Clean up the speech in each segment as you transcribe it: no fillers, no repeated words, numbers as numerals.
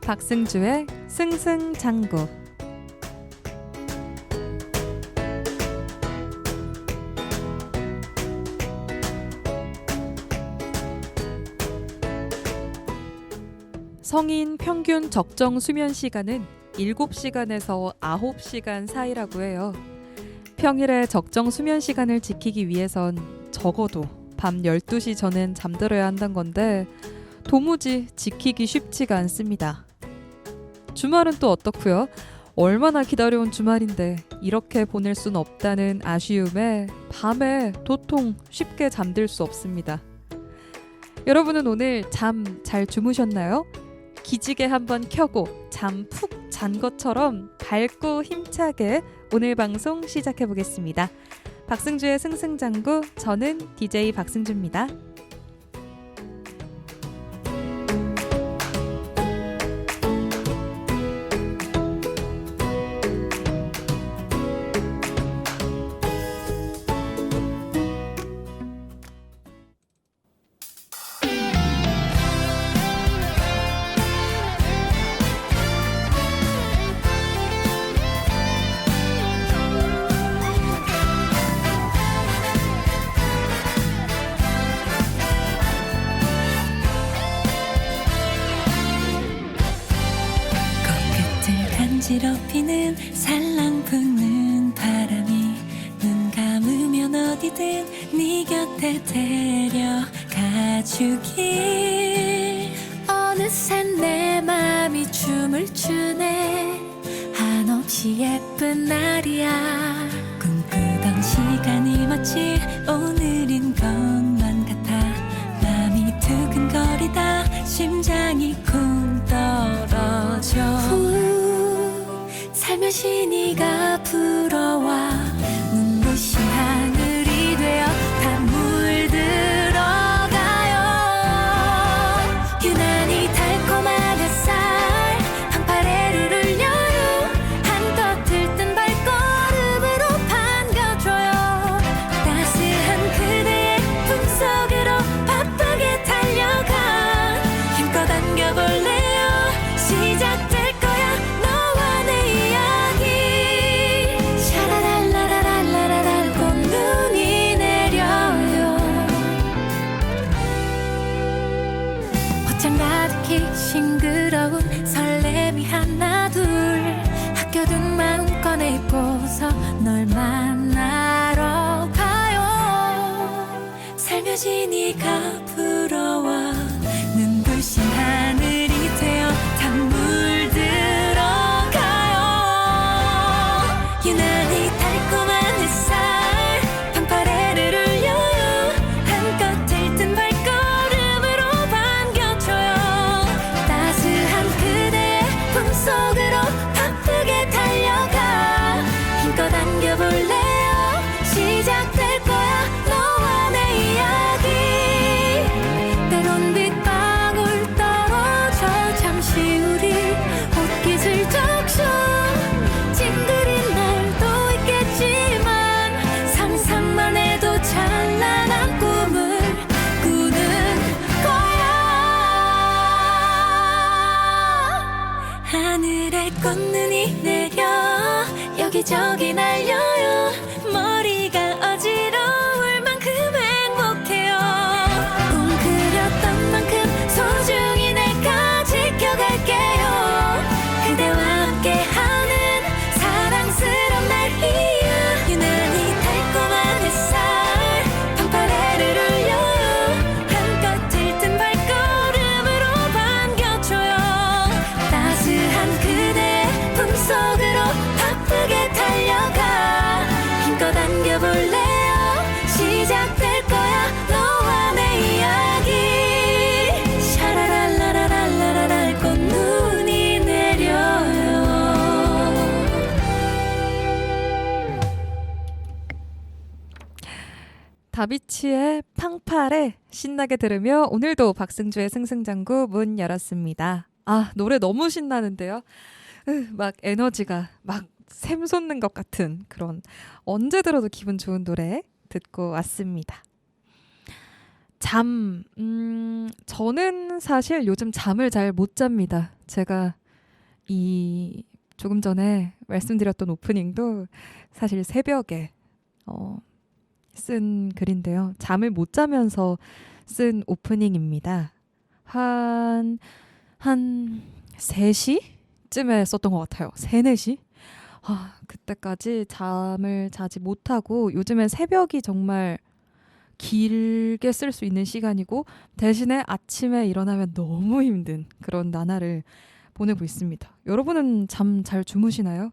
박승주의 승승장구. 성인 평균 적정 수면 시간은 7시간에서 9시간 사이라고 해요. 평일에 적정 수면 시간을 지키기 위해선 적어도 밤 12시 전엔 잠들어야 한다는 건데 도무지 지키기 쉽지가 않습니다. 주말은 또 어떻고요? 얼마나 기다려온 주말인데 이렇게 보낼 순 없다는 아쉬움에 밤에 도통 쉽게 잠들 수 없습니다. 여러분은 오늘 잠 잘 주무셨나요? 기지개 한번 켜고 잠 푹 잔 것처럼 밝고 힘차게 오늘 방송 시작해 보겠습니다. 박승주의 승승장구, 저는 DJ 박승주입니다. 간지럽히는 살랑 부는 바람이 눈 감으면 어디든 네 곁에 데려가주길. 어느새 내 맘이 춤을 추네. 한없이 예쁜 날이야. 꿈꾸던 시간이 마치 오늘인 것만 같아. 맘이 두근거리다 심장이 쿵 떨어져. 살며시 네가 불어와 눈부신 하늘이 되어 다 물들어가요. 유난히 달콤한 햇살 방파레를 울려요. 한껏 들뜬 발걸음으로 반겨줘요. 따스한 그대의 품속으로 바쁘게 달려가. 힘껏 안겨볼래요. 시작될 거야 너와 내 싱그러운 설렘이 하나 둘. 아껴둔 마음껏 입고서 널 만나러 가요. 살며시 네가 불어와 눈부신 하늘이 되어 다 물들어가요. 유난히 달콤한 햇살 방파레를 울려요. 한껏 들뜬 발걸음으로 반겨줘요. 속으로 바쁘게 달려가. 힘껏 안겨볼래요. 시작될 거야 너와 내 이야기. 때론 빗방울 떨어져 잠시 우리 옷깃을 적셔. 찡그린 날도 있겠지만 상상만 해도 찬란한 꿈을 꾸는 거야. 하늘에 꽃눈이 내려 여기저기 날려요. 머리가 어지러울 만큼 행복해요. 꿈꾸렸던 만큼 소중히 내가 지켜갈게요. 그대와 함께하는 사랑스러운 날이야. 유난히 달콤한 햇살 방파레를 울려요. 한껏 들뜬 발걸음으로 반겨줘요. 따스한 그대의 품속으로 바쁘게 달려가. 힘껏 안겨볼래요. 시작될 거야 너와 내 이야기. 샤라랄라라랄라랄 꽃눈이 내려요. 다비치의 팡파레 신나게 들으며 오늘도 박승주의 승승장구 문 열었습니다. 아, 노래 너무 신나는데요. 막 에너지가 막 샘솟는 것 같은 그런 언제 들어도 기분 좋은 노래 듣고 왔습니다. 저는 사실 요즘 잠을 잘 못 잡니다. 제가 이 조금 전에 말씀드렸던 오프닝도 사실 새벽에 쓴 글인데요. 잠을 못 자면서 쓴 오프닝입니다. 한 3시쯤에 썼던 것 같아요. 3, 4시? 그때까지 잠을 자지 못하고 요즘엔 새벽이 정말 길게 쓸 수 있는 시간이고 대신에 아침에 일어나면 너무 힘든 그런 나날을 보내고 있습니다. 여러분은 잠 잘 주무시나요?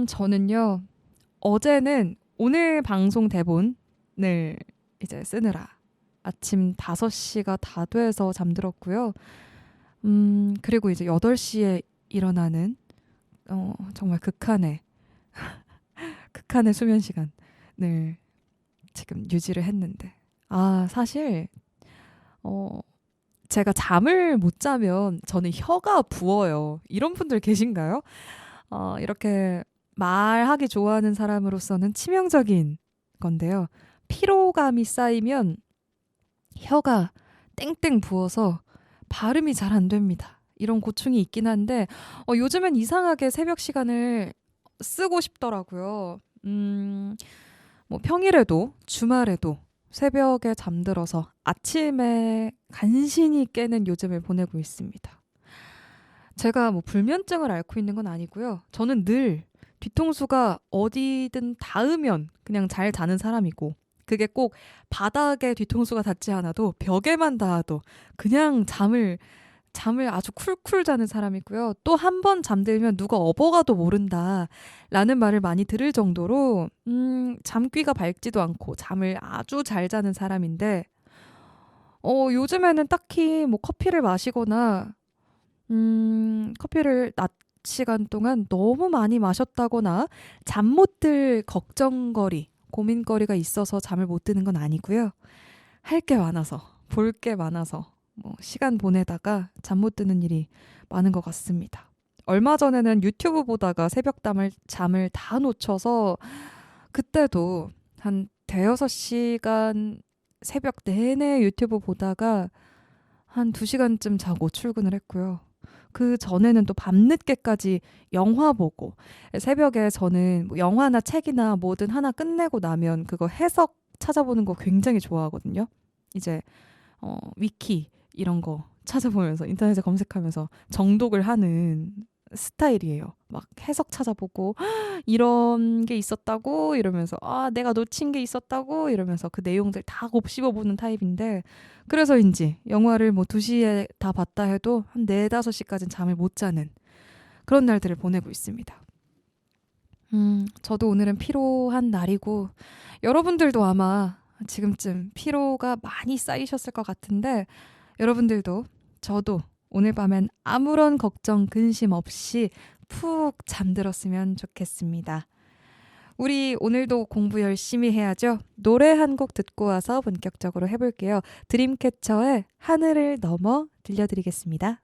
저는요. 어제는 오늘 방송 대본을 이제 쓰느라 아침 5시가 다 돼서 잠들었고요. 그리고 이제 8시에 일어나는 정말 극한의 수면 시간을 지금 유지를 했는데 사실 제가 잠을 못 자면 저는 혀가 부어요. 이런 분들 계신가요? 이렇게 말하기 좋아하는 사람으로서는 치명적인 건데요. 피로감이 쌓이면 혀가 땡땡 부어서 발음이 잘 안 됩니다. 이런 고충이 있긴 한데 요즘엔 이상하게 새벽 시간을 쓰고 싶더라고요. 뭐 평일에도 주말에도 새벽에 잠들어서 아침에 간신히 깨는 요즘을 보내고 있습니다. 제가 뭐 불면증을 앓고 있는 건 아니고요. 저는 늘 뒤통수가 어디든 닿으면 그냥 잘 자는 사람이고 그게 꼭 바닥에 뒤통수가 닿지 않아도 벽에만 닿아도 그냥 잠을 아주 쿨쿨 자는 사람이고요. 또 한 번 잠들면 누가 업어가도 모른다라는 말을 많이 들을 정도로 잠귀가 밝지도 않고 잠을 아주 잘 자는 사람인데 요즘에는 딱히 뭐 커피를 마시거나 커피를 낮 시간 동안 너무 많이 마셨다거나 잠 못 들 고민거리가 있어서 잠을 못 드는 건 아니고요. 할 게 많아서, 볼 게 많아서 시간 보내다가 잠 못 드는 일이 많은 것 같습니다. 얼마 전에는 유튜브 보다가 잠을 다 놓쳐서 그때도 한 대여섯 시간 새벽 내내 유튜브 보다가 한 2시간쯤 자고 출근을 했고요. 그 전에는 또 밤늦게까지 영화 보고 새벽에 저는 뭐 영화나 책이나 뭐든 하나 끝내고 나면 그거 해석 찾아보는 거 굉장히 좋아하거든요. 이제 위키 이런 거 찾아보면서 인터넷에 검색하면서 정독을 하는 스타일이에요. 막 해석 찾아보고 이런 게 있었다고 이러면서 내가 놓친 게 있었다고 이러면서 그 내용들 다 곱씹어보는 타입인데 그래서인지 영화를 뭐 2시에 다 봤다 해도 한 4, 5시까지는 잠을 못 자는 그런 날들을 보내고 있습니다. 저도 오늘은 피로한 날이고 여러분들도 아마 지금쯤 피로가 많이 쌓이셨을 것 같은데 여러분들도 저도 오늘 밤엔 아무런 걱정 근심 없이 푹 잠들었으면 좋겠습니다. 우리 오늘도 공부 열심히 해야죠. 노래 한 곡 듣고 와서 본격적으로 해볼게요. 드림캐쳐의 하늘을 넘어 들려드리겠습니다.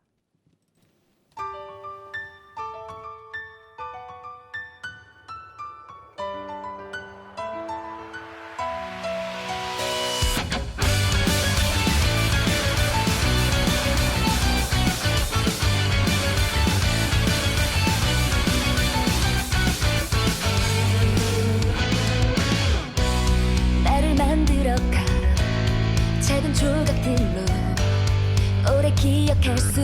나를 만들어가 작은 조각들로 오래 기억할 수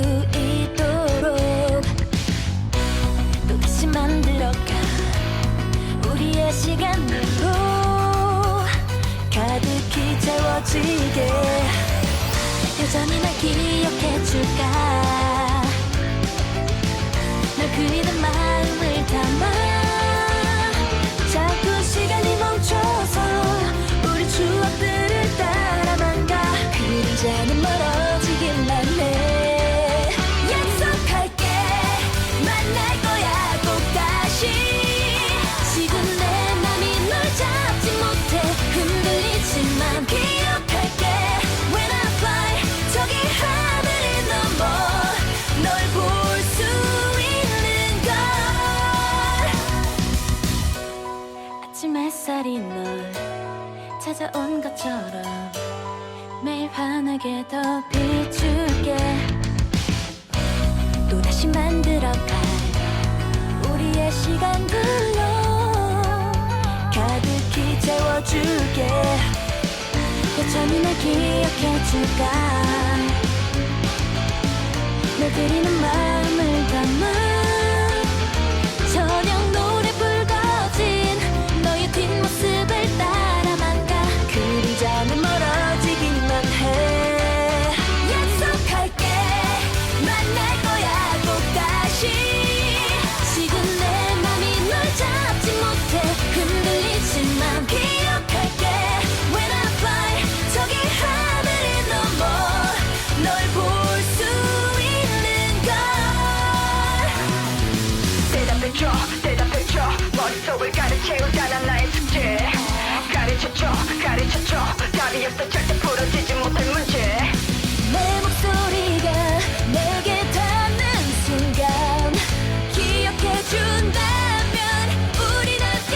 기억해줄까 널 그리는 마음을 담아 저녁 노래 불거진 너의 뒷모습을 따라만 가 그리자는 멀어지기만 해 약속할게 만날 거야 꼭 다시 지금 내 맘이 널 잡지 못해 흔들리지만 기억할게 When I fly 저기 하늘을 넘어 널 볼 수 있는 걸 대답해줘 머릿속을 가득채우잖아 나의 숙제 가르쳐줘 답이 없어 절대 풀어지지 못할 문제 내 목소리가 내게 닿는 순간 기억해준다면 우린 함께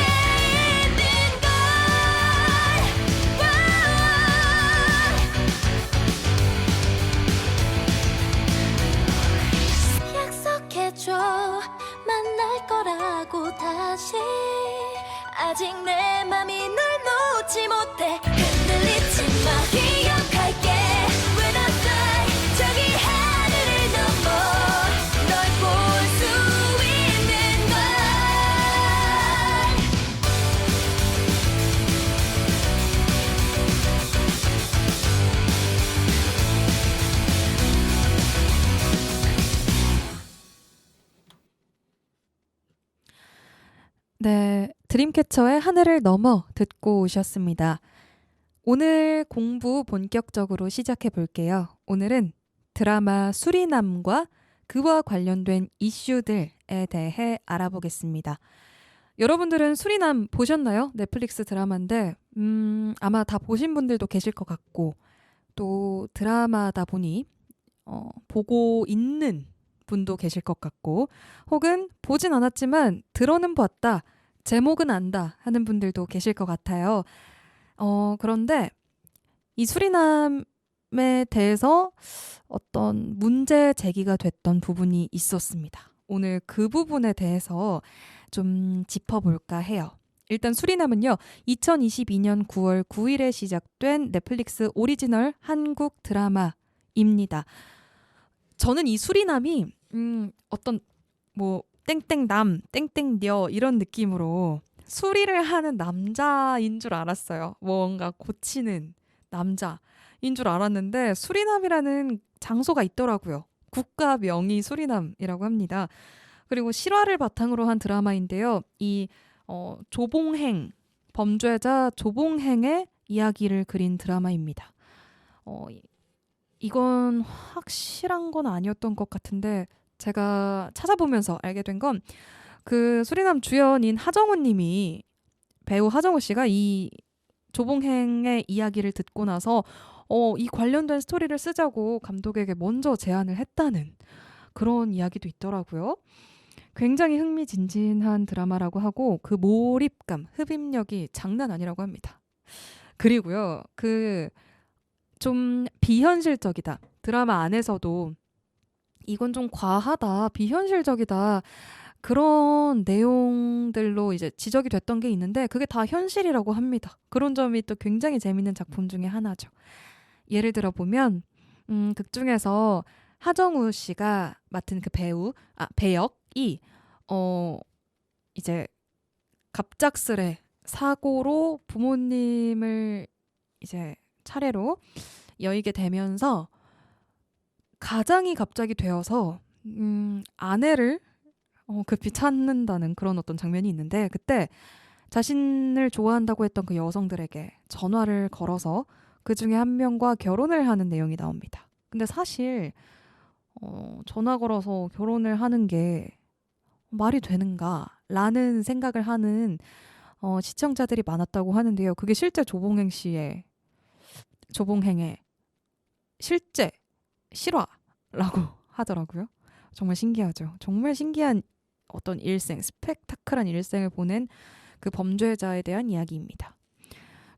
있는 걸 약속해줘 만날 거라고 다시 아직 내 맘이 널 놓지 못해 흔들리지 마 기억할게 When I fly 저기 하늘을 넘어 널 볼 수 있는 걸 네, 드림캐쳐의 하늘을 넘어 듣고 오셨습니다. 오늘 공부 본격적으로 시작해 볼게요. 오늘은 드라마 수리남과 그와 관련된 이슈들에 대해 알아보겠습니다. 여러분들은 수리남 보셨나요? 넷플릭스 드라마인데 아마 다 보신 분들도 계실 것 같고 또 드라마다 보니 보고 있는 분도 계실 것 같고 혹은 보진 않았지만 들어는 봤다, 제목은 안다 하는 분들도 계실 것 같아요. 그런데 이 수리남에 대해서 어떤 문제 제기가 됐던 부분이 있었습니다. 오늘 그 부분에 대해서 좀 짚어볼까 해요. 일단 수리남은요, 2022년 9월 9일에 시작된 넷플릭스 오리지널 한국 드라마입니다. 저는 이 수리남이 어떤 뭐 땡땡남, 땡땡녀 이런 느낌으로 수리를 하는 남자인 줄 알았어요. 뭔가 고치는 남자인 줄 알았는데 수리남이라는 장소가 있더라고요. 국가명이 수리남이라고 합니다. 그리고 실화를 바탕으로 한 드라마인데요. 이 조봉행, 범죄자 조봉행의 이야기를 그린 드라마입니다. 이건 확실한 건 아니었던 것 같은데 제가 찾아보면서 알게 된 건 그 수리남 주연인 하정우 님이, 배우 하정우 씨가 이 조봉행의 이야기를 듣고 나서 이 관련된 스토리를 쓰자고 감독에게 먼저 제안을 했다는 그런 이야기도 있더라고요. 굉장히 흥미진진한 드라마라고 하고 그 몰입감, 흡입력이 장난 아니라고 합니다. 그리고요, 좀 비현실적이다. 드라마 안에서도 이건 좀 과하다, 비현실적이다. 그런 내용들로 이제 지적이 됐던 게 있는데 그게 다 현실이라고 합니다. 그런 점이 또 굉장히 재밌는 작품 중에 하나죠. 예를 들어 보면 극 중에서 하정우 씨가 맡은 그 배역이 이제 갑작스레 사고로 부모님을 이제 차례로 여의게 되면서 가장이 갑자기 되어서 아내를 급히 찾는다는 그런 어떤 장면이 있는데 그때 자신을 좋아한다고 했던 그 여성들에게 전화를 걸어서 그 중에 한 명과 결혼을 하는 내용이 나옵니다. 근데 사실 전화 걸어서 결혼을 하는 게 말이 되는가라는 생각을 하는 시청자들이 많았다고 하는데요. 그게 실제 조봉행의 실제 실화라고 하더라고요. 정말 신기하죠. 정말 신기한 어떤 일생, 스펙타클한 일생을 보낸 그 범죄자에 대한 이야기입니다.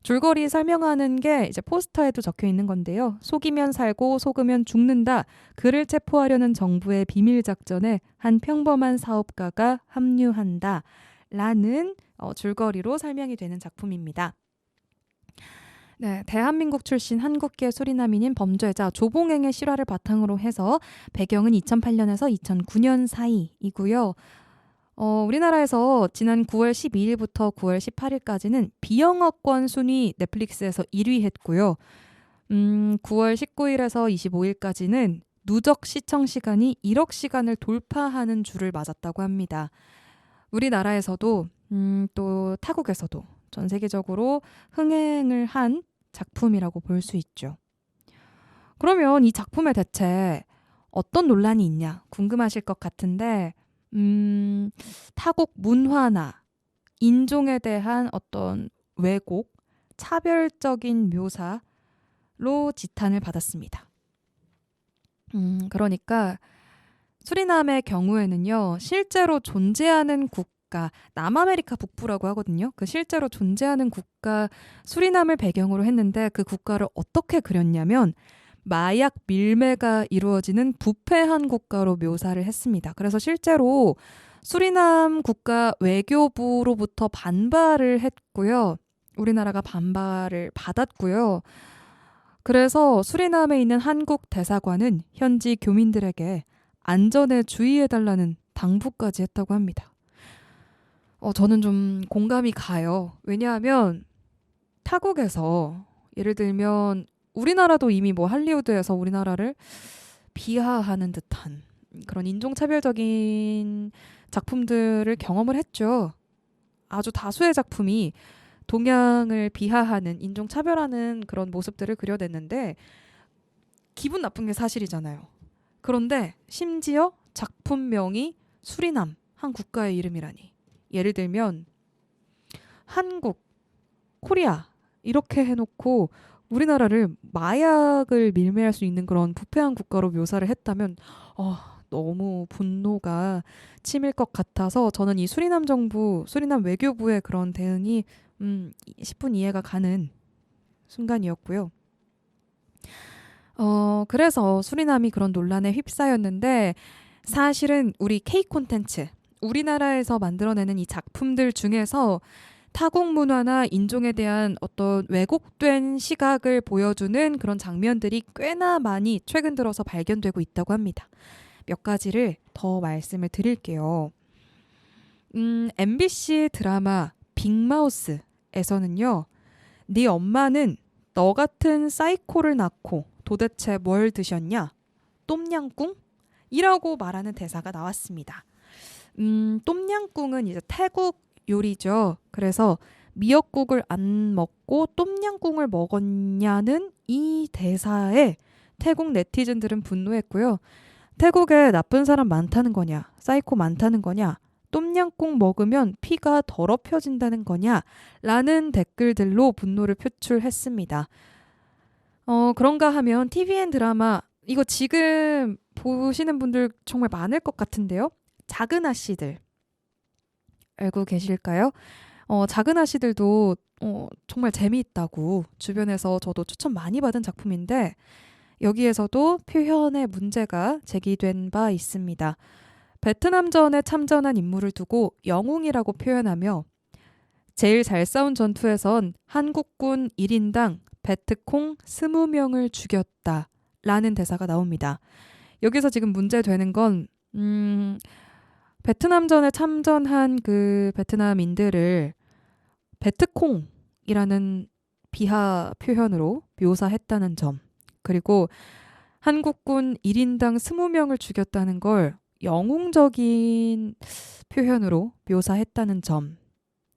줄거리 설명하는 게 이제 포스터에도 적혀 있는 건데요. 속이면 살고 속으면 죽는다. 그를 체포하려는 정부의 비밀 작전에 한 평범한 사업가가 합류한다. 라는 줄거리로 설명이 되는 작품입니다. 네, 대한민국 출신 한국계 수리남인인 범죄자 조봉행의 실화를 바탕으로 해서 배경은 2008년에서 2009년 사이이고요. 우리나라에서 지난 9월 12일부터 9월 18일까지는 비영어권 순위 넷플릭스에서 1위 했고요. 9월 19일에서 25일까지는 누적 시청 시간이 1억 시간을 돌파하는 줄을 맞았다고 합니다. 우리나라에서도 또 타국에서도 전 세계적으로 흥행을 한 작품이라고 볼 수 있죠. 그러면 이 작품에 대체 어떤 논란이 있냐 궁금하실 것 같은데 타국 문화나 인종에 대한 어떤 왜곡, 차별적인 묘사로 지탄을 받았습니다. 그러니까 수리남의 경우에는요, 실제로 존재하는 국가, 남아메리카 북부라고 하거든요. 그 실제로 존재하는 국가 수리남을 배경으로 했는데 그 국가를 어떻게 그렸냐면 마약 밀매가 이루어지는 부패한 국가로 묘사를 했습니다. 그래서 실제로 수리남 국가 외교부로부터 반발을 했고요. 우리나라가 반발을 받았고요. 그래서 수리남에 있는 한국 대사관은 현지 교민들에게 안전에 주의해달라는 당부까지 했다고 합니다. 저는 좀 공감이 가요. 왜냐하면 타국에서 예를 들면 우리나라도 이미 뭐 할리우드에서 우리나라를 비하하는 듯한 그런 인종차별적인 작품들을 경험을 했죠. 아주 다수의 작품이 동양을 비하하는 인종차별하는 그런 모습들을 그려냈는데 기분 나쁜 게 사실이잖아요. 그런데 심지어 작품명이 수리남, 한 국가의 이름이라니. 예를 들면 한국, 코리아 이렇게 해놓고 우리나라를 마약을 밀매할 수 있는 그런 부패한 국가로 묘사를 했다면 너무 분노가 치밀 것 같아서 저는 이 수리남 정부, 수리남 외교부의 그런 대응이 10분 이해가 가는 순간이었고요. 그래서 수리남이 그런 논란에 휩싸였는데 사실은 우리 K 콘텐츠, 우리나라에서 만들어내는 이 작품들 중에서 타국 문화나 인종에 대한 어떤 왜곡된 시각을 보여주는 그런 장면들이 꽤나 많이 최근 들어서 발견되고 있다고 합니다. 몇 가지를 더 말씀을 드릴게요. MBC 드라마 빅마우스에서는요. 네 엄마는 너 같은 사이코를 낳고 도대체 뭘 드셨냐? 똠양꿍? 이라고 말하는 대사가 나왔습니다. 똠양꿍은 이제 태국 요리죠. 그래서 미역국을 안 먹고 똠양꿍을 먹었냐는 이 대사에 태국 네티즌들은 분노했고요. 태국에 나쁜 사람 많다는 거냐? 사이코 많다는 거냐? 똠양꿍 먹으면 피가 더럽혀진다는 거냐? 라는 댓글들로 분노를 표출했습니다. 그런가 하면 TVN 드라마 이거 지금 보시는 분들 정말 많을 것 같은데요. 작은 아씨들 알고 계실까요? 작은 아씨들도 정말 재미있다고 주변에서 저도 추천 많이 받은 작품인데 여기에서도 표현의 문제가 제기된 바 있습니다. 베트남전에 참전한 인물을 두고 영웅이라고 표현하며 제일 잘 싸운 전투에선 한국군 1인당 베트콩 20명을 죽였다 라는 대사가 나옵니다. 여기서 지금 문제되는 건 베트남전에 참전한 그 베트남인들을 베트콩이라는 비하 표현으로 묘사했다는 점, 그리고 한국군 1인당 20명을 죽였다는 걸 영웅적인 표현으로 묘사했다는 점,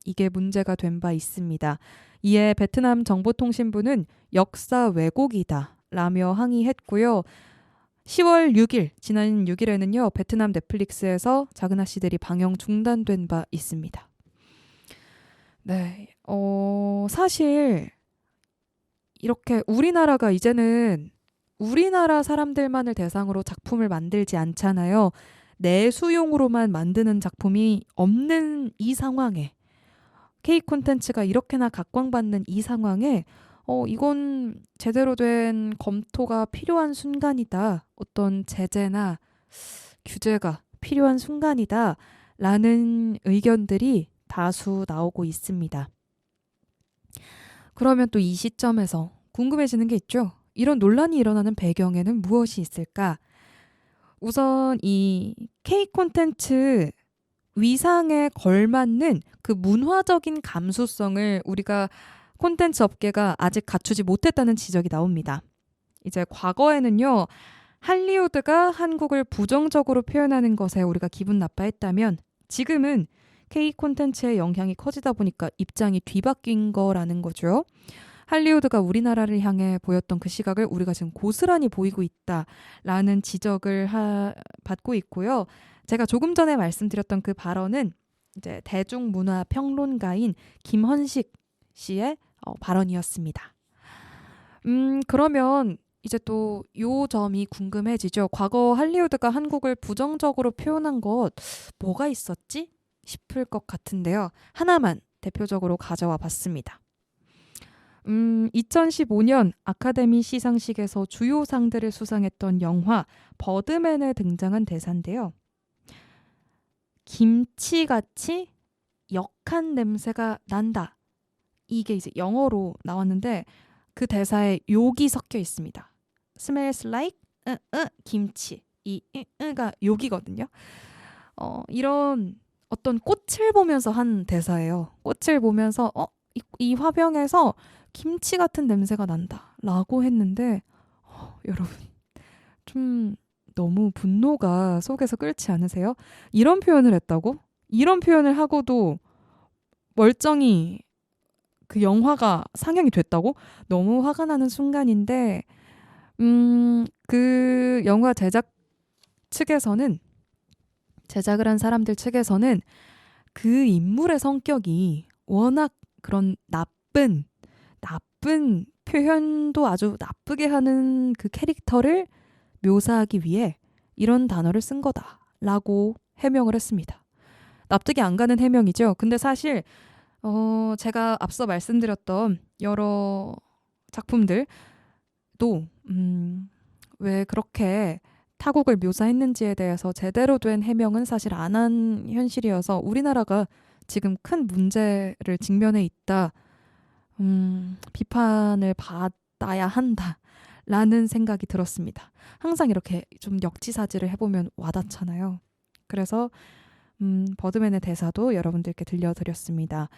이게 문제가 된 바 있습니다. 이에 베트남 정보통신부는 역사 왜곡이다 라며 항의했고요. 10월 6일, 지난 6일에는요. 베트남 넷플릭스에서 작은 아씨들이 방영 중단된 바 있습니다. 네, 사실 이렇게 우리나라가 이제는 우리나라 사람들만을 대상으로 작품을 만들지 않잖아요. 내수용으로만 만드는 작품이 없는 이 상황에 K 콘텐츠가 이렇게나 각광받는 이 상황에 이건 제대로 된 검토가 필요한 순간이다. 어떤 제재나 규제가 필요한 순간이다. 라는 의견들이 다수 나오고 있습니다. 그러면 또 이 시점에서 궁금해지는 게 있죠. 이런 논란이 일어나는 배경에는 무엇이 있을까? 우선 이 K 콘텐츠 위상에 걸맞는 그 문화적인 감수성을 우리가 콘텐츠 업계가 아직 갖추지 못했다는 지적이 나옵니다. 이제 과거에는요, 할리우드가 한국을 부정적으로 표현하는 것에 우리가 기분 나빠했다면 지금은 K 콘텐츠의 영향이 커지다 보니까 입장이 뒤바뀐 거라는 거죠. 할리우드가 우리나라를 향해 보였던 그 시각을 우리가 지금 고스란히 보이고 있다라는 지적을 받고 있고요. 제가 조금 전에 말씀드렸던 그 발언은 이제 대중문화 평론가인 김헌식 씨의 발언이었습니다. 그러면 이제 또 요 점이 궁금해지죠. 과거 할리우드가 한국을 부정적으로 표현한 것 뭐가 있었지? 싶을 것 같은데요. 하나만 대표적으로 가져와 봤습니다. 2015년 아카데미 시상식에서 주요 상들을 수상했던 영화 버드맨에 등장한 대사인데요. 김치같이 역한 냄새가 난다. 이게 이제 영어로 나왔는데 그 대사에 욕이 섞여 있습니다. Smells like 김치. 이 가 욕이거든요. 이런 어떤 꽃을 보면서 한 대사예요. 꽃을 보면서 이 화병에서 김치 같은 냄새가 난다 라고 했는데 여러분 좀 너무 분노가 속에서 끓지 않으세요? 이런 표현을 했다고? 이런 표현을 하고도 멀쩡히 그 영화가 상영이 됐다고? 너무 화가 나는 순간인데 그 영화 제작 측에서는 제작을 한 사람들 측에서는 그 인물의 성격이 워낙 그런 나쁜 표현도 아주 나쁘게 하는 그 캐릭터를 묘사하기 위해 이런 단어를 쓴 거다라고 해명을 했습니다. 납득이 안 가는 해명이죠. 근데 사실 제가 앞서 말씀드렸던 여러 작품들도 왜 그렇게 타국을 묘사했는지에 대해서 제대로 된 해명은 사실 안 한 현실이어서 우리나라가 지금 큰 문제를 직면해 있다. 비판을 받아야 한다라는 생각이 들었습니다. 항상 이렇게 좀 역지사지를 해보면 와닿잖아요. 그래서 버드맨의 대사도 여러분들께 들려드렸습니다.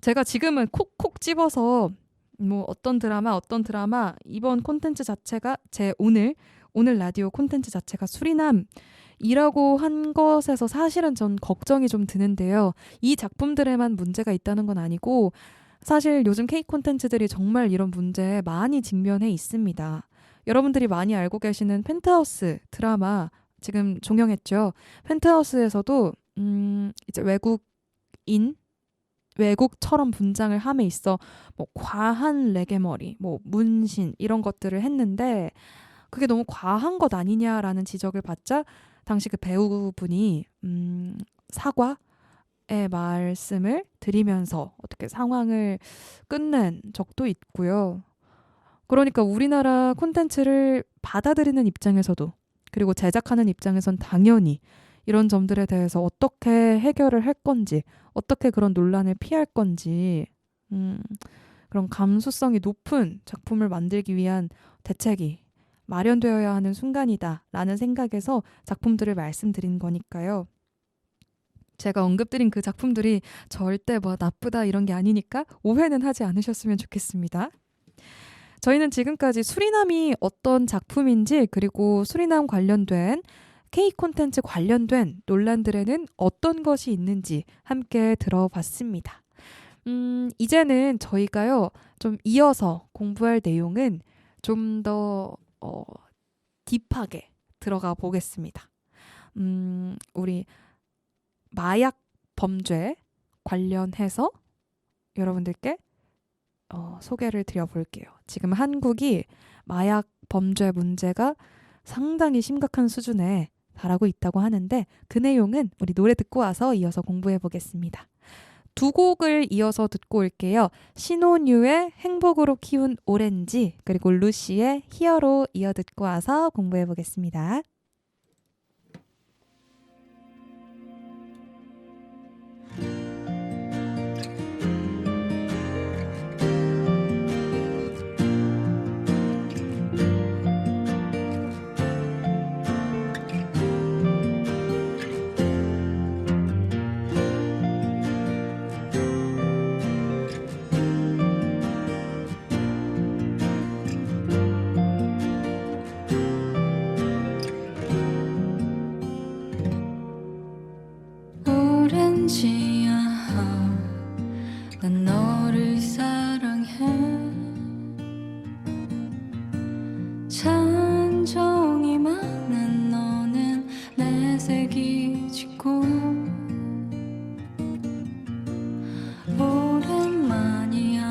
제가 지금은 콕콕 집어서 뭐 어떤 드라마 이번 콘텐츠 자체가 오늘 라디오 콘텐츠 자체가 수리남이라고 한 것에서 사실은 전 걱정이 좀 드는데요. 이 작품들에만 문제가 있다는 건 아니고 사실 요즘 K 콘텐츠들이 정말 이런 문제에 많이 직면해 있습니다. 여러분들이 많이 알고 계시는 펜트하우스 드라마 지금 종영했죠. 펜트하우스에서도 이제 외국처럼 분장을 함에 있어 뭐 과한 레게머리, 뭐 문신 이런 것들을 했는데 그게 너무 과한 것 아니냐라는 지적을 받자 당시 그 배우분이 사과의 말씀을 드리면서 어떻게 상황을 끝낸 적도 있고요. 그러니까 우리나라 콘텐츠를 받아들이는 입장에서도 그리고 제작하는 입장에선 당연히 이런 점들에 대해서 어떻게 해결을 할 건지 어떻게 그런 논란을 피할 건지 그런 감수성이 높은 작품을 만들기 위한 대책이 마련되어야 하는 순간이다라는 생각에서 작품들을 말씀드린 거니까요. 제가 언급드린 그 작품들이 절대 뭐 나쁘다 이런 게 아니니까 오해는 하지 않으셨으면 좋겠습니다. 저희는 지금까지 수리남이 어떤 작품인지 그리고 수리남 관련된 K 콘텐츠 관련된 논란들에는 어떤 것이 있는지 함께 들어봤습니다. 이제는 저희가요 좀 이어서 공부할 내용은 좀 더 딥하게 들어가 보겠습니다. 우리 마약 범죄 관련해서 여러분들께 소개를 드려볼게요. 지금 한국이 마약 범죄 문제가 상당히 심각한 수준에 달하고 있다고 하는데 그 내용은 우리 노래 듣고 와서 이어서 공부해 보겠습니다. 두 곡을 이어서 듣고 올게요. 신혼유의 행복으로 키운 오렌지 그리고 루시의 히어로 이어 듣고 와서 공부해 보겠습니다. 뭐든지야 난 너를 사랑해 잔정이 많은 너는 내색이 짙고 오랜만이야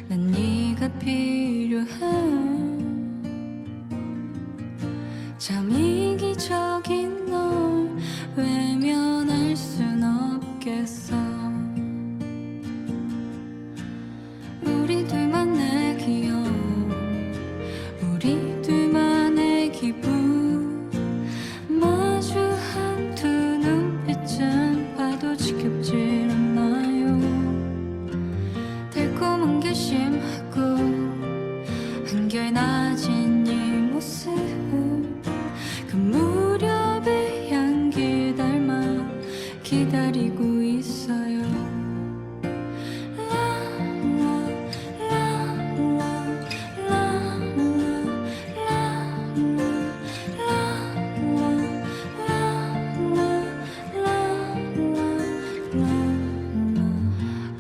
난 네가 필요해 참 이기적인 널 외면할 순 없겠어 우리 둘만의 기억 우리 둘만의 기분 마주한 두 눈빛은 봐도 지겹질 않나요 달콤한 게 심하고 한결 낮은 이 모습 그 무렵의 향기 닮아 기다리고 있어요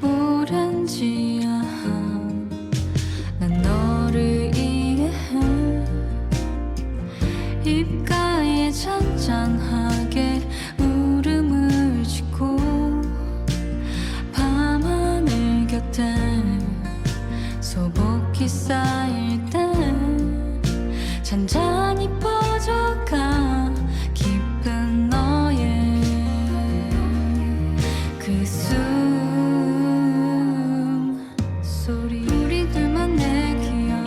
오렌지야 난 너를 이해해 입가에 잔잔하게 울음을 짓고 밤하늘 곁에 소복히 쌓일 때 잔잔히 퍼져가 깊은 너의 그 숨소리 우리 둘만의 기억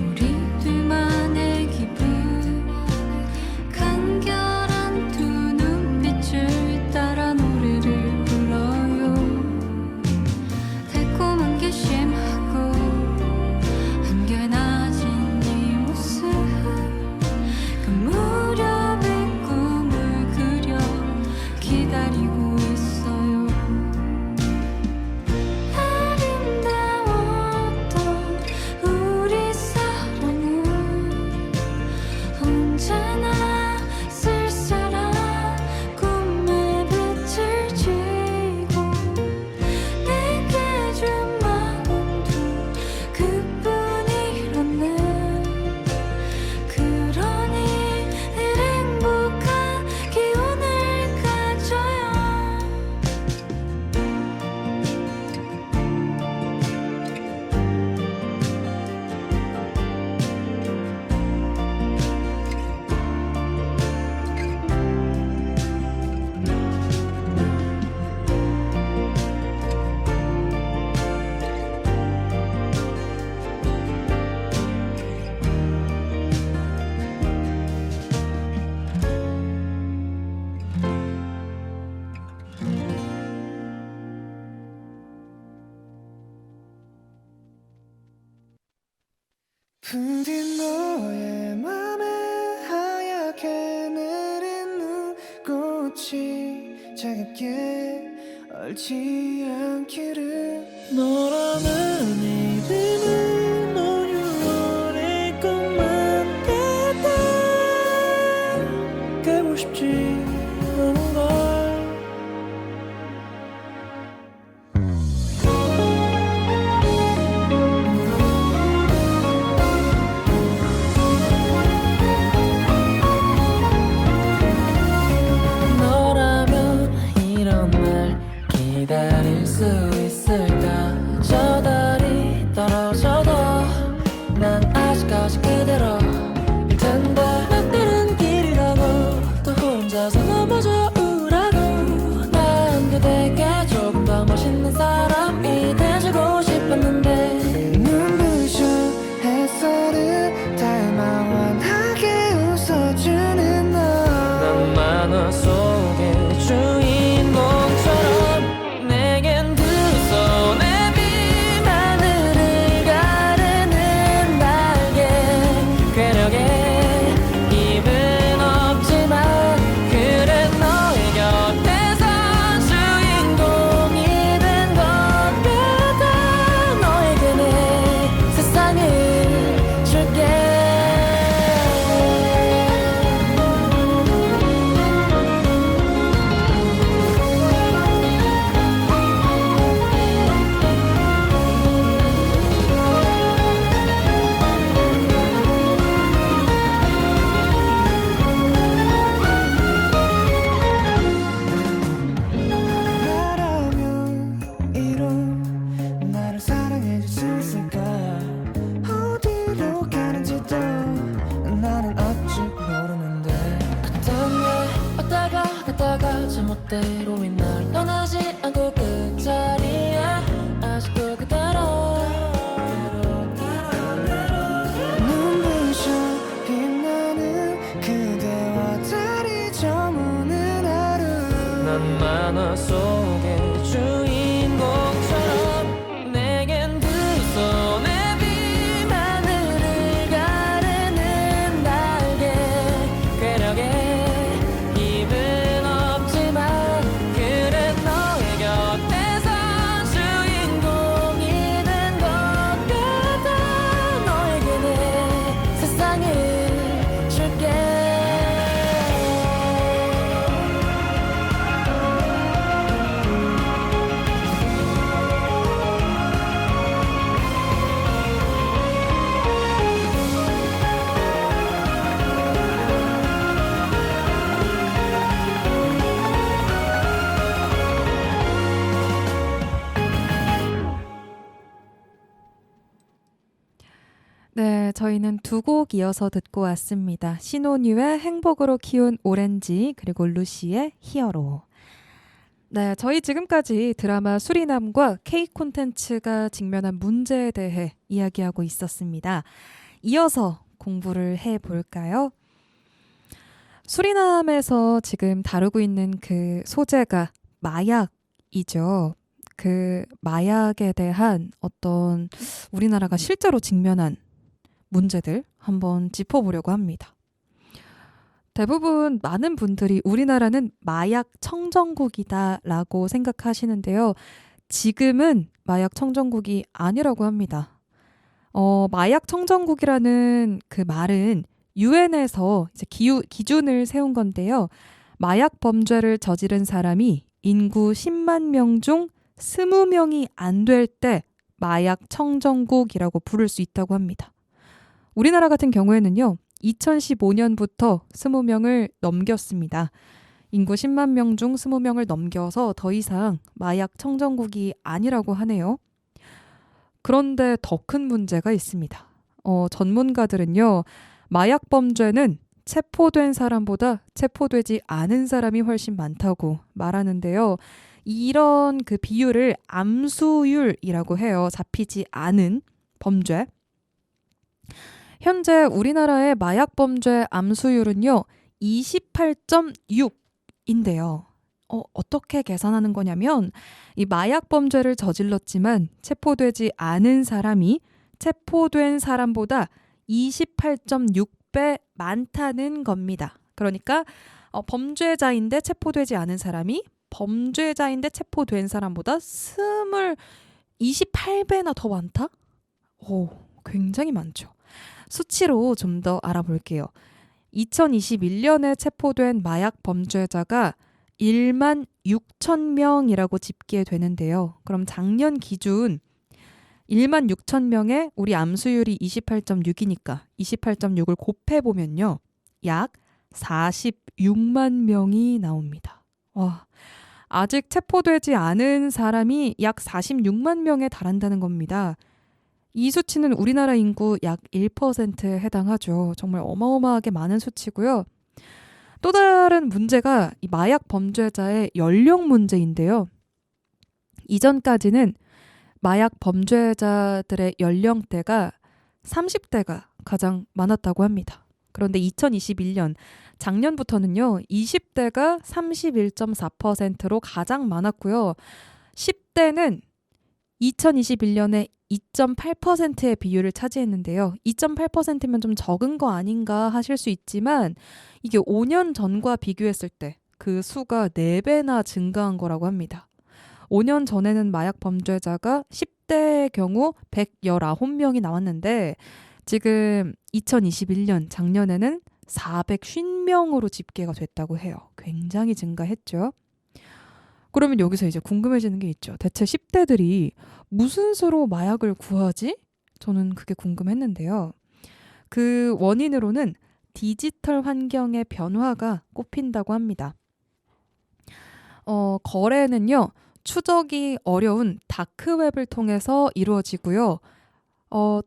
우리 둘만의 기분 간결한 두 눈빛을 따라 노래를 불러요 달콤한 게 심하고 한결 낮은 이 모습 그 무렵의 꿈을 그려 기다리고 있어요 아름다웠던 우리 사랑은 언제나 쓸쓸한 꿈에 빛을 지고 내게 준 마음도 그뿐이었네 그러니 늘 행복한 기운을 가져요 부디 너의 맘에 하얗게 내린 눈꽃이 차갑게 얼지 않기를 너라는 이름은 넌 6월의 꽃만 같아 깨고 싶지 않은 걸 너라면 이런 날 기다릴 수 있을까 저 달이 떨어져도 난 아직까지 그대로일 텐데 막다른 길이라고 또 혼자서 넘어져 우울하고 난 그대에게 조금 더 멋있는 사람이 돼주고 싶었는데 눈부셔 햇살을 닮아 환하게 웃어주는 넌 만화 속의 주인공처럼 내겐 두 손에 빈 하늘을 가르는 날개 괴력에 힘은 없지만 그래 멋대로인 날 떠나지 않고 그 자리에 아직도 그대로 눈부셔 빛나는 그대와 달이 저무는 하루 난 만화 속의 주인공처럼 내겐 두 손에 빈 하늘을 가르는 날개 괴력에 힘은 없지만 그래 너의 곁에서 주인공이 된 것 같아 너에게 내 세상을 줄게 네, 저희는 두 곡 이어서 듣고 왔습니다. 신혼유의 행복으로 키운 오렌지 그리고 루시의 히어로. 네, 저희 지금까지 드라마 수리남과 K 콘텐츠가 직면한 문제에 대해 이야기하고 있었습니다. 이어서 공부를 해볼까요? 수리남에서 지금 다루고 있는 그 소재가 마약이죠. 그 마약에 대한 어떤 우리나라가 실제로 직면한 문제들 한번 짚어보려고 합니다. 대부분 많은 분들이 우리나라는 마약 청정국이다라고 생각하시는데요. 지금은 마약 청정국이 아니라고 합니다. 마약 청정국이라는 그 말은 유엔에서 이제 기준을 세운 건데요. 마약 범죄를 저지른 사람이 인구 10만 명 중 20명이 안 될 때 마약 청정국이라고 부를 수 있다고 합니다. 우리나라 같은 경우에는요. 2015년부터 20명을 넘겼습니다. 인구 10만 명 중 20명을 넘겨서 더 이상 마약 청정국이 아니라고 하네요. 그런데 더 큰 문제가 있습니다. 전문가들은요. 마약 범죄는 체포된 사람보다 체포되지 않은 사람이 훨씬 많다고 말하는데요. 이런 그 비율을 암수율이라고 해요. 잡히지 않은 범죄. 현재 우리나라의 마약 범죄 암수율은요. 28.6인데요. 어떻게 계산하는 거냐면 이 마약 범죄를 저질렀지만 체포되지 않은 사람이 체포된 사람보다 28.6배 많다는 겁니다. 그러니까 범죄자인데 체포되지 않은 사람이 범죄자인데 체포된 사람보다 28배나 더 많다? 오, 굉장히 많죠. 수치로 좀 더 알아볼게요. 2021년에 체포된 마약 범죄자가 1만 6천 명이라고 집계되는데요. 그럼 작년 기준 1만 6천 명에 우리 암수율이 28.6이니까 28.6을 곱해보면요. 약 46만 명이 나옵니다. 와, 아직 체포되지 않은 사람이 약 46만 명에 달한다는 겁니다. 이 수치는 우리나라 인구 약 1%에 해당하죠. 정말 어마어마하게 많은 수치고요. 또 다른 문제가 이 마약 범죄자의 연령 문제인데요. 이전까지는 마약 범죄자들의 연령대가 30대가 가장 많았다고 합니다. 그런데 2021년 작년부터는요. 20대가 31.4%로 가장 많았고요. 10대는 2021년에 2.8%의 비율을 차지했는데요. 2.8%면 좀 적은 거 아닌가 하실 수 있지만 이게 5년 전과 비교했을 때 그 수가 4배나 증가한 거라고 합니다. 5년 전에는 마약 범죄자가 10대의 경우 119명이 나왔는데 지금 2021년 작년에는 450명으로 집계가 됐다고 해요. 굉장히 증가했죠. 그러면 여기서 이제 궁금해지는 게 있죠. 대체 10대들이 무슨 수로 마약을 구하지? 저는 그게 궁금했는데요. 그 원인으로는 디지털 환경의 변화가 꼽힌다고 합니다. 거래는요. 추적이 어려운 다크웹을 통해서 이루어지고요.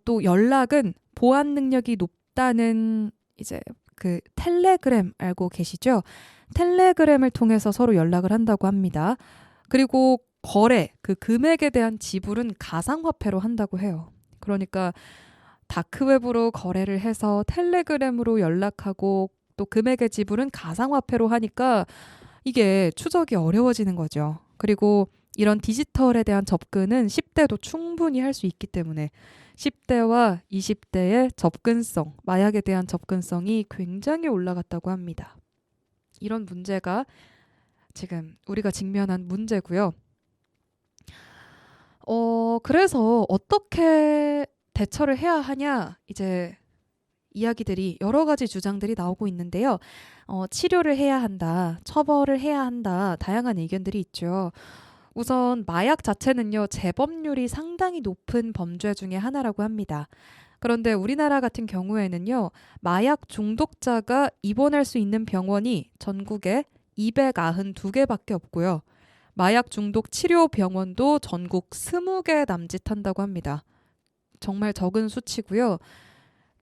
또 연락은 보안 능력이 높다는 이제 그 텔레그램 알고 계시죠? 텔레그램을 통해서 서로 연락을 한다고 합니다. 그리고 거래, 그 금액에 대한 지불은 가상화폐로 한다고 해요. 그러니까 다크웹으로 거래를 해서 텔레그램으로 연락하고 또 금액의 지불은 가상화폐로 하니까 이게 추적이 어려워지는 거죠. 그리고 이런 디지털에 대한 접근은 10대도 충분히 할 수 있기 때문에 10대와 20대의 접근성, 마약에 대한 접근성이 굉장히 올라갔다고 합니다. 이런 문제가 지금 우리가 직면한 문제고요. 그래서 어떻게 대처를 해야 하냐, 이제 이야기들이 여러 가지 주장들이 나오고 있는데요. 치료를 해야 한다, 처벌을 해야 한다, 다양한 의견들이 있죠. 우선 마약 자체는요, 재범률이 상당히 높은 범죄 중에 하나라고 합니다. 그런데 우리나라 같은 경우에는요, 마약 중독자가 입원할 수 있는 병원이 전국에 292개밖에 없고요. 마약 중독 치료 병원도 전국 20개 남짓한다고 합니다. 정말 적은 수치고요.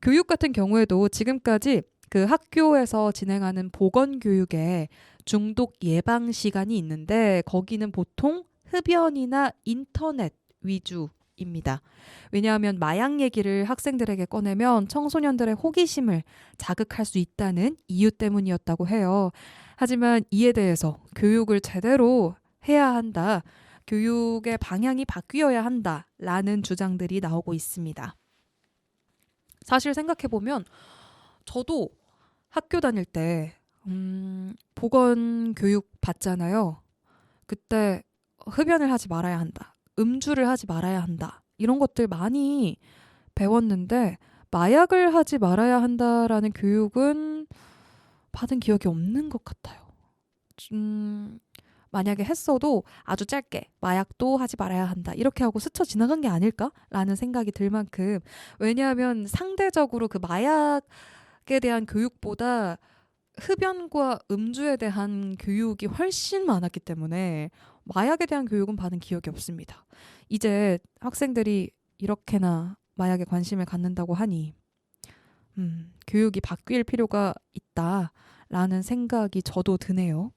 교육 같은 경우에도 지금까지 그 학교에서 진행하는 보건교육에 중독 예방 시간이 있는데 거기는 보통 흡연이나 인터넷 위주입니다. 왜냐하면 마약 얘기를 학생들에게 꺼내면 청소년들의 호기심을 자극할 수 있다는 이유 때문이었다고 해요. 하지만 이에 대해서 교육을 제대로 해야 한다, 교육의 방향이 바뀌어야 한다라는 주장들이 나오고 있습니다. 사실 생각해보면 저도 학교 다닐 때 보건 교육 받잖아요. 그때 흡연을 하지 말아야 한다, 음주를 하지 말아야 한다, 이런 것들 많이 배웠는데 마약을 하지 말아야 한다라는 교육은 받은 기억이 없는 것 같아요. 만약에 했어도 아주 짧게 마약도 하지 말아야 한다 이렇게 하고 스쳐 지나간 게 아닐까라는 생각이 들 만큼, 왜냐하면 상대적으로 그 마약에 대한 교육보다 흡연과 음주에 대한 교육이 훨씬 많았기 때문에 마약에 대한 교육은 받은 기억이 없습니다. 이제 학생들이 이렇게나 마약에 관심을 갖는다고 하니 교육이 바뀔 필요가 있다라는 생각이 저도 드네요.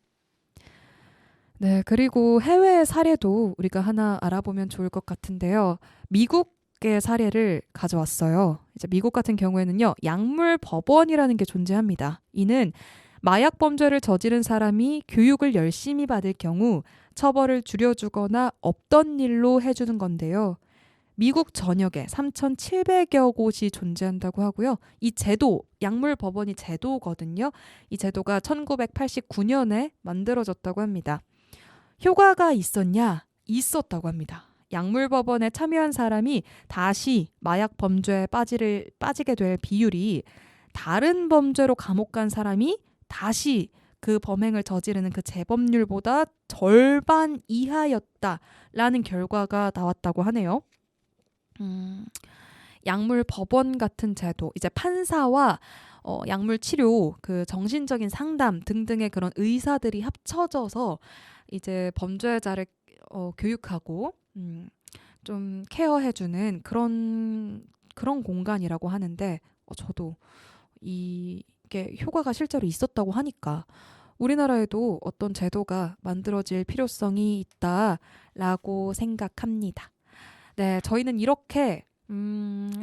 네, 그리고 해외의 사례도 우리가 하나 알아보면 좋을 것 같은데요. 미국의 사례를 가져왔어요. 이제 미국 같은 경우에는요, 약물 법원이라는 게 존재합니다. 이는 마약 범죄를 저지른 사람이 교육을 열심히 받을 경우 처벌을 줄여주거나 없던 일로 해주는 건데요. 미국 전역에 3,700여 곳이 존재한다고 하고요. 이 제도, 약물 법원이 제도거든요. 이 제도가 1989년에 만들어졌다고 합니다. 효과가 있었냐? 있었다고 합니다. 약물 법원에 참여한 사람이 다시 마약 범죄에 빠지게 될 비율이 다른 범죄로 감옥 간 사람이 다시 그 범행을 저지르는 그 재범률보다 절반 이하였다라는 결과가 나왔다고 하네요. 약물 법원 같은 제도, 이제 판사와 약물 치료, 그 정신적인 상담 등등의 그런 의사들이 합쳐져서 이제 범죄자를 교육하고 좀 케어해주는 그런 공간이라고 하는데, 저도 이게 효과가 실제로 있었다고 하니까 우리나라에도 어떤 제도가 만들어질 필요성이 있다라고 생각합니다. 네, 저희는 이렇게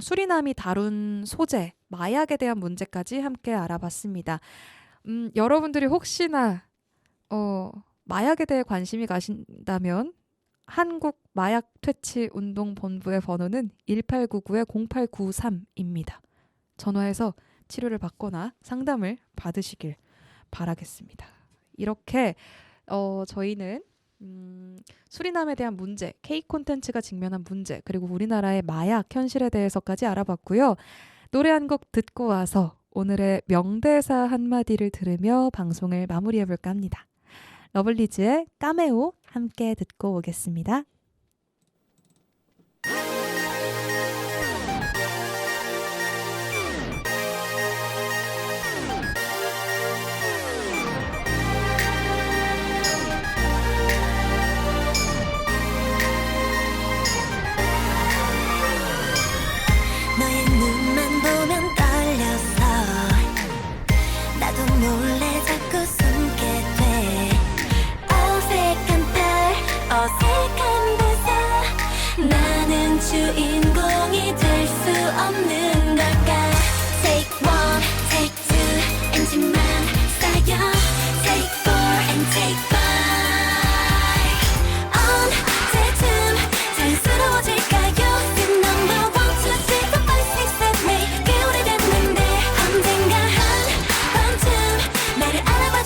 수리남이 다룬 소재, 마약에 대한 문제까지 함께 알아봤습니다. 여러분들이 혹시나 마약에 대해 관심이 가신다면 한국 마약 퇴치 운동 본부의 번호는 1899-0893입니다. 전화해서 치료를 받거나 상담을 받으시길 바라겠습니다. 이렇게 저희는 수리남에 대한 문제, K 콘텐츠가 직면한 문제, 그리고 우리나라의 마약 현실에 대해서까지 알아봤고요. 노래 한 곡 듣고 와서 오늘의 명대사 한마디를 들으며 방송을 마무리해볼까 합니다. 러블리즈의 까메오 함께 듣고 오겠습니다. 너의 눈만 보면 떨렸어. 나도 몰래 자꾸 숨게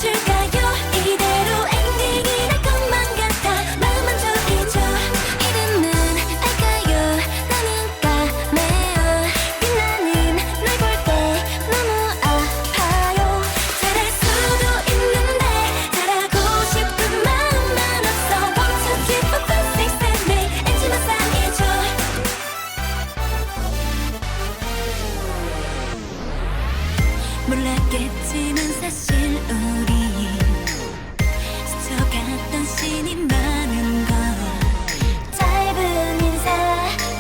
알아봐줄까요 이대로 엔딩이 날 것만 같아 마음만 조이죠 이름은 알까요 나는 까매요 빛나는 날 볼 때 너무 아파요 잘할 수도 있는데 잘하고 싶은 마음만 없어 1, 2, 3, 4, 5, 6, 7, 8 엔지만 쌓이죠 몰랐겠지만 사실 우리 스쳐갔던 신이 많은 걸 짧은 인사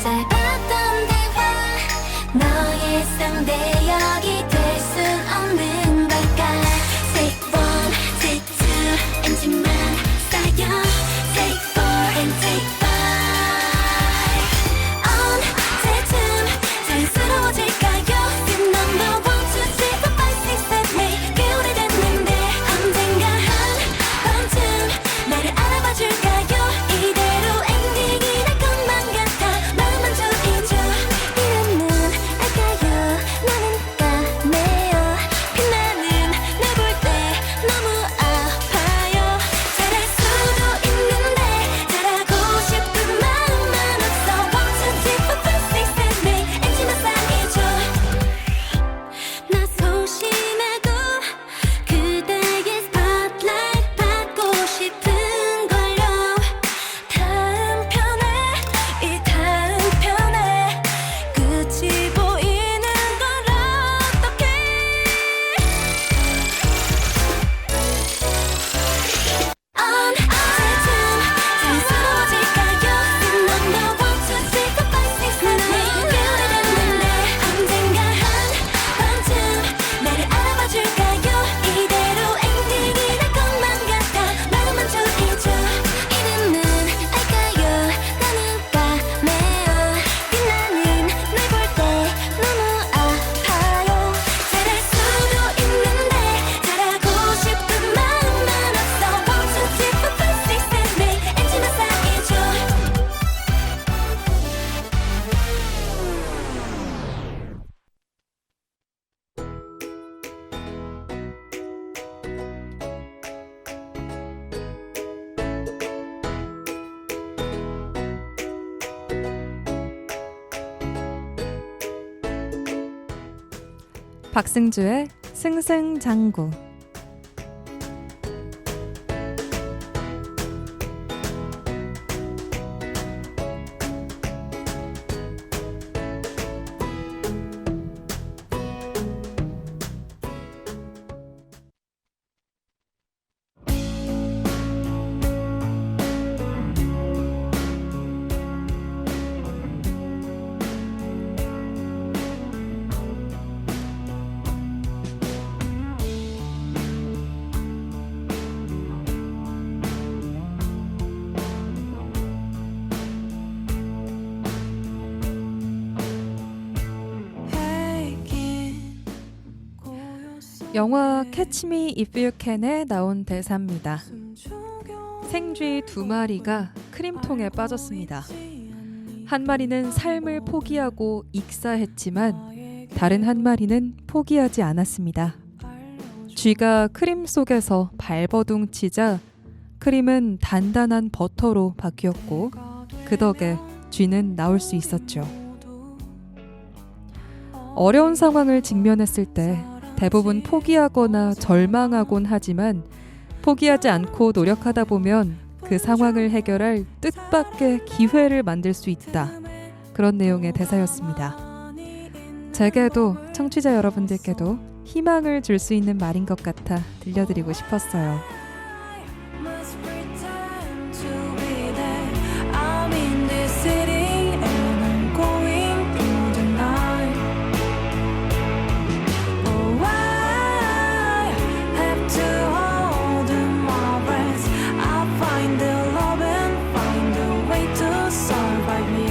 짧았던 대화 너의 상대역이 될 순 없는 걸까 Take one, take two 엔진만 쌓여 Take four and take five 언제쯤 자연스러워질까요 Feel number one, two, three, four, five, six, seven, eight 꽤 오래됐는데 언젠가 한 번쯤 나를 알아봐줄까요 이대로 엔딩이 날 것만 같아 마음만 조이죠 이름은 알까요 나는 까매요 빛나는 날 볼 때 너무 아파요 잘할 수도 있는데 잘하고 싶은 마음만 없어 1, 2, 3, 4, 5, 6, 7, 8 엔지만 쌓이죠 나 소심하고 그대의 스팟라이트 받고 싶은 걸요 다음 편에 이 다음 편에 끝이 보이는 걸 어떡해 언제쯤 자연스러워질까요 Feel number one, two, three, four, five, six, seven, eight 꽤 오래됐는데 언젠가 한 번쯤 나를 알아봐줄까요 이대로 엔딩이 날 것만 같아 마음만 조이죠 이름은 알까요 나는 까매요 빛나는 날 볼 때 너무 아파요 잘할 수도 있는데 잘하고 싶은 마음만 없어 1, 2, 3, 4, 5, 6, 7, 8 엔지만 쌓이죠 박승주의 승승장구. 영화 Catch Me If You Can에 나온 대사입니다. 생쥐 2마리가 크림통에 빠졌습니다. 한 마리는 삶을 포기하고 익사했지만 다른 한 마리는 포기하지 않았습니다. 쥐가 크림 속에서 발버둥 치자 크림은 단단한 버터로 바뀌었고 그 덕에 쥐는 나올 수 있었죠. 어려운 상황을 직면했을 때 대부분 포기하거나 절망하곤 하지만 포기하지 않고 노력하다 보면 그 상황을 해결할 뜻밖의 기회를 만들 수 있다. 그런 내용의 대사였습니다. 제게도 청취자 여러분들께도 희망을 줄 수 있는 말인 것 같아 들려드리고 싶었어요. Must pretend to be there. I'm in this city and I'm going through the night. Oh, I have to hold my breath. I'll find the love and find a way to survive me.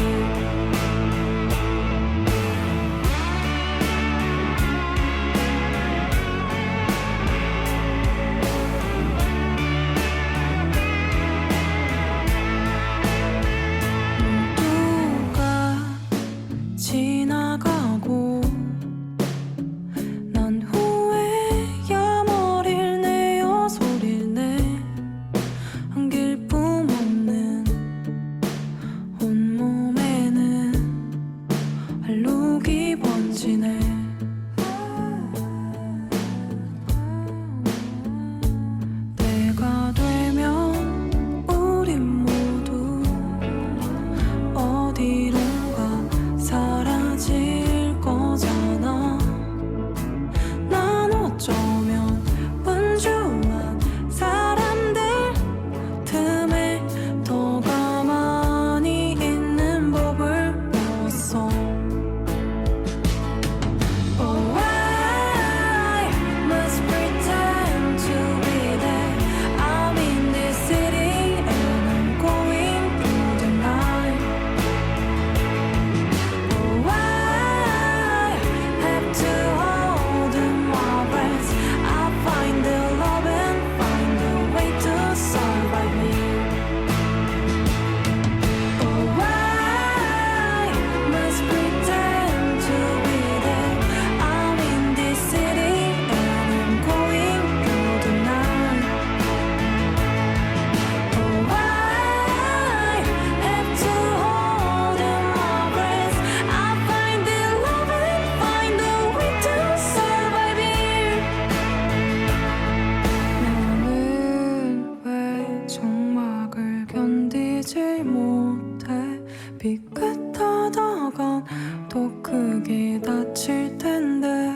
삐끗하다간 더 크게 다칠 텐데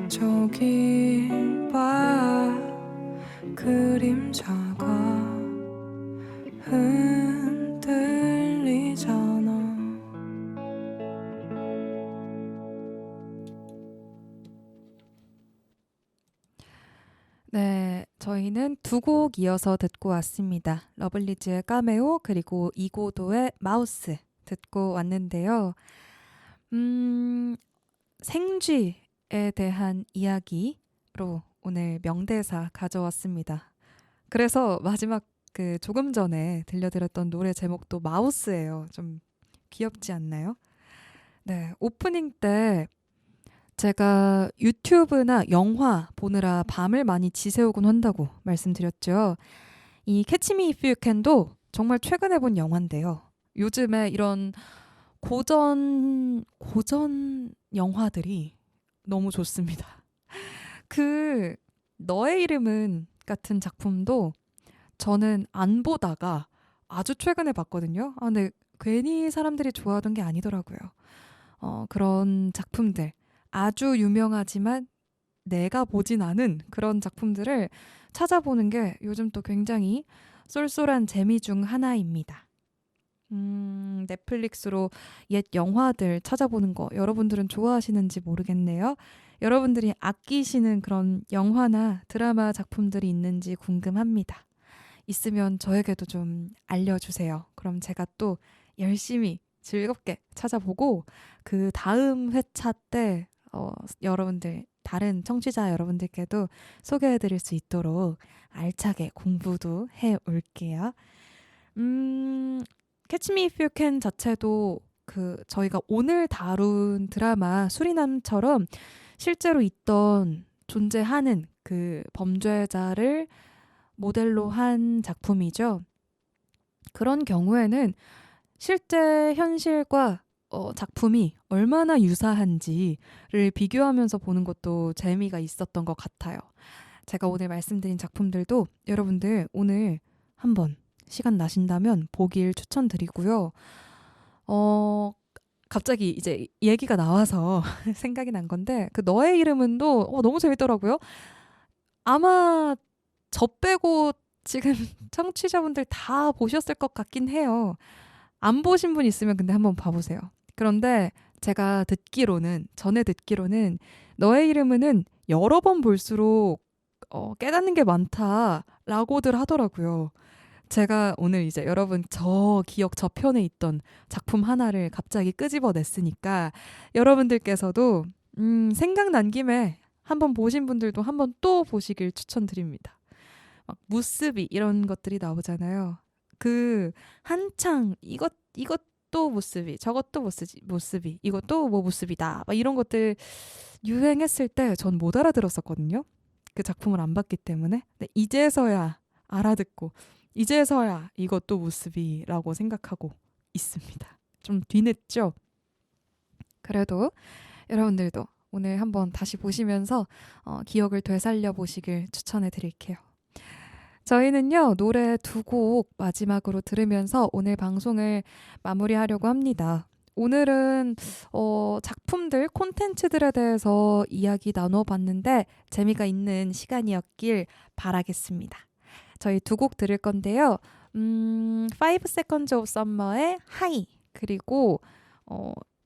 저길 봐 그림자가 흔들리잖아. 네, 저희는 두 곡 이어서 듣고 왔습니다. 러블리즈의 까메오 그리고 이고도의 마우스 듣고 왔는데요. 생쥐에 대한 이야기로 오늘 명대사 가져왔습니다. 그래서 마지막 그 조금 전에 들려드렸던 노래 제목도 마우스예요. 좀 귀엽지 않나요? 네, 오프닝 때 제가 유튜브나 영화 보느라 밤을 많이 지새우곤 한다고 말씀드렸죠. 이 Catch Me If You Can도 정말 최근에 본 영화인데요. 요즘에 이런 고전 영화들이 너무 좋습니다. 그 너의 이름은 같은 작품도 저는 안 보다가 아주 최근에 봤거든요. 근데 괜히 사람들이 좋아하던 게 아니더라고요. 그런 작품들 아주 유명하지만 내가 보진 않은 그런 작품들을 찾아보는 게 요즘 또 굉장히 쏠쏠한 재미 중 하나입니다. 넷플릭스로 옛 영화들 찾아보는 거 여러분들은 좋아하시는지 모르겠네요. 여러분들이 아끼시는 그런 영화나 드라마 작품들이 있는지 궁금합니다. 있으면 저에게도 좀 알려주세요. 그럼 제가 또 열심히 즐겁게 찾아보고 그 다음 회차 때 여러분들 다른 청취자 여러분들께도 소개해드릴 수 있도록 알차게 공부도 해올게요. Catch Me If You Can 자체도 그 저희가 오늘 다룬 드라마 수리남처럼 실제로 있던 존재하는 그 범죄자를 모델로 한 작품이죠. 그런 경우에는 실제 현실과 작품이 얼마나 유사한지를 비교하면서 보는 것도 재미가 있었던 것 같아요. 제가 오늘 말씀드린 작품들도 여러분들 오늘 한번 시간 나신다면 보길 추천드리고요. 갑자기 이제 얘기가 나와서 생각이 난 건데 그 너의 이름은도 너무 재밌더라고요. 아마 저 빼고 지금 청취자분들 다 보셨을 것 같긴 해요. 안 보신 분 있으면 근데 한번 봐보세요. 그런데 제가 전에 듣기로는 너의 이름은 여러 번 볼수록 깨닫는 게 많다라고들 하더라고요. 제가 오늘 이제 여러분 저 기억 저편에 있던 작품 하나를 갑자기 끄집어냈으니까 여러분들께서도 생각난 김에 한번 보신 분들도 한번 또 보시길 추천드립니다. 막 무스비 이런 것들이 나오잖아요. 그 한창 이것도 무스비, 저것도 무스비, 이것도 뭐 무스비다. 막 이런 것들 유행했을 때 전 못 알아들었었거든요. 그 작품을 안 봤기 때문에. 근데 이제서야 알아듣고 이제서야 이것도 무스비라고 생각하고 있습니다. 좀 뒤늦죠? 그래도 여러분들도 오늘 한번 다시 보시면서 기억을 되살려 보시길 추천해 드릴게요. 저희는요 노래 두 곡 마지막으로 들으면서 오늘 방송을 마무리하려고 합니다. 오늘은 작품들, 콘텐츠들에 대해서 이야기 나눠봤는데 재미가 있는 시간이었길 바라겠습니다. 저희 두 곡 들을 건데요. 5 Seconds of Summer의 하이 그리고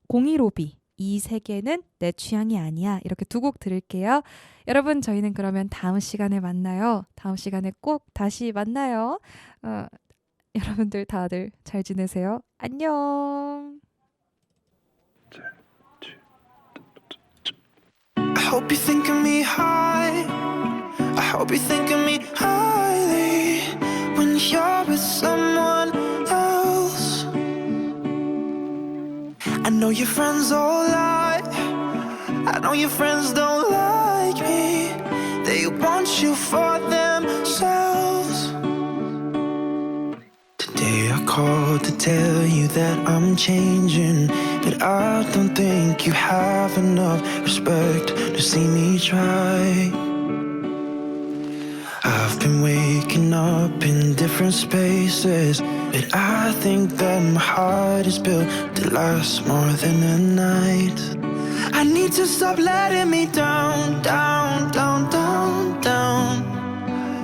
015B 이 세계는 내 취향이 아니야 이렇게 두 곡 들을게요. 여러분 저희는 그러면 다음 시간에 만나요. 다음 시간에 꼭 다시 만나요. 여러분들 다들 잘 지내세요. 안녕. I hope you think of me high. I hope you think of me highly when you're with someone else. I know your friends all lie. I know your friends don't like me. They want you for themselves. Today I called to tell you that I'm changing, but I don't think you have enough respect to see me try. I've been waking up in different spaces But I think that my heart is built to last more than a night. I need to stop letting me down, down, down, down, down.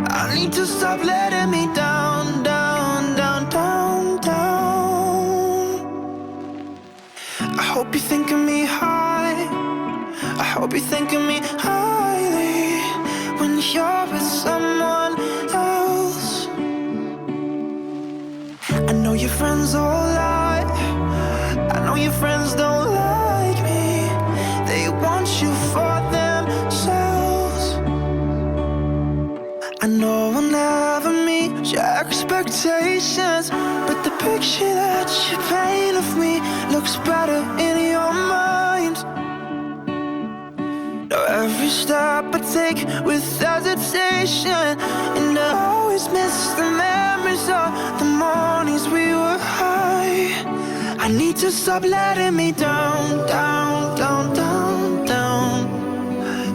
I need to stop letting me down, down, down, down, down. I hope you think of me high. I hope you think of me highly when you're with someone else. I know your friends all lie. I know your friends don't like me. They want you for themselves. I know I'll never meet your expectations, but the picture that you paint of me looks better in your mind. Now every step I take with hesitation, and I always miss the memories of the mornings we were high. I need to stop letting me down, down, down, down, down.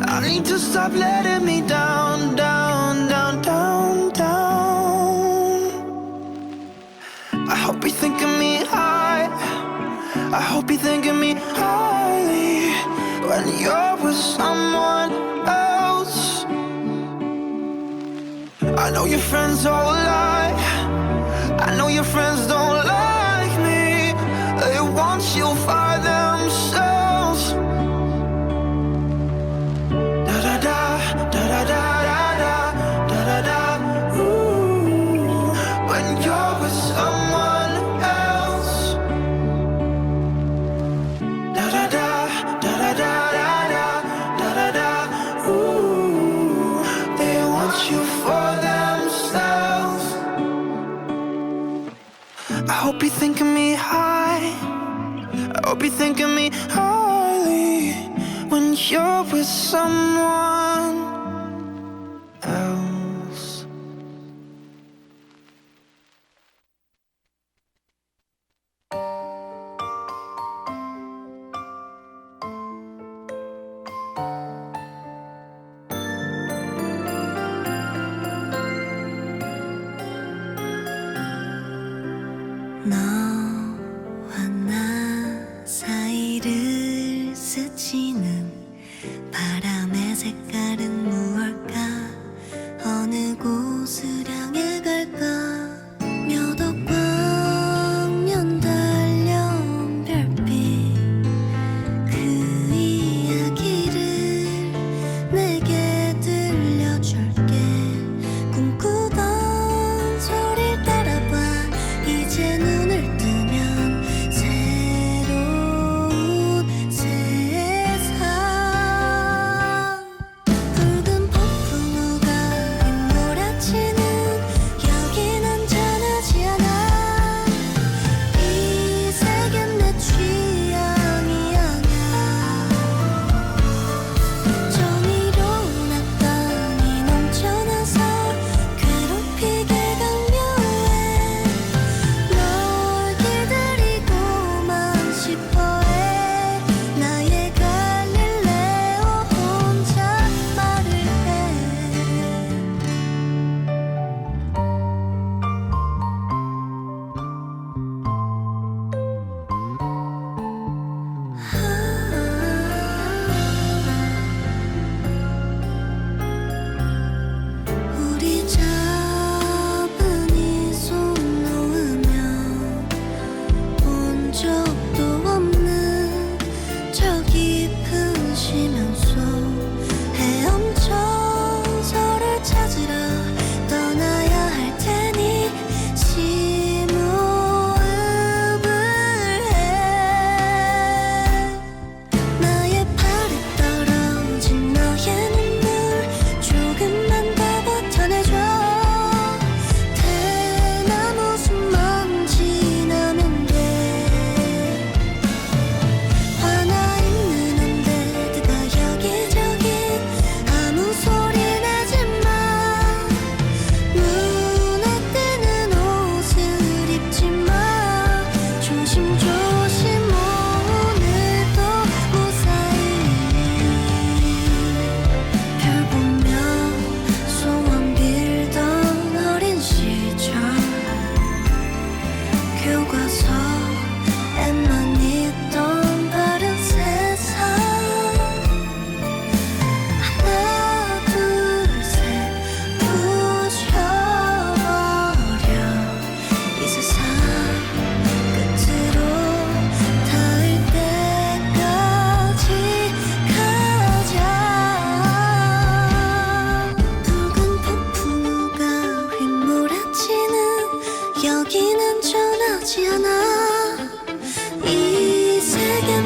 I need to stop letting me down, down, down, down, down. I hope you think of me high. I hope you think of me highly when you're with someone else. I know your friends all lie. I know your friends don't like me. They want you for themselves. Da da da, da da da da da da da. Ooh, when you're with someone else. Da da da, da da da da da da da. Ooh, they want you for themselves. I hope you think of me high. I hope you think of me highly when you're with someone else. 너와 나 사이를 스치는 바람의 색깔은 무엇일까? 어느 곳을 향해 갈까? 몇 억 광년 달려온 별빛 그 이야기를 내게 들려줄게. 꿈꾸던 소리를 따라봐. 이제 눈을 뜨면 새로운 세상. 붉은 폭풍우가 휘몰아치는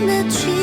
맺힌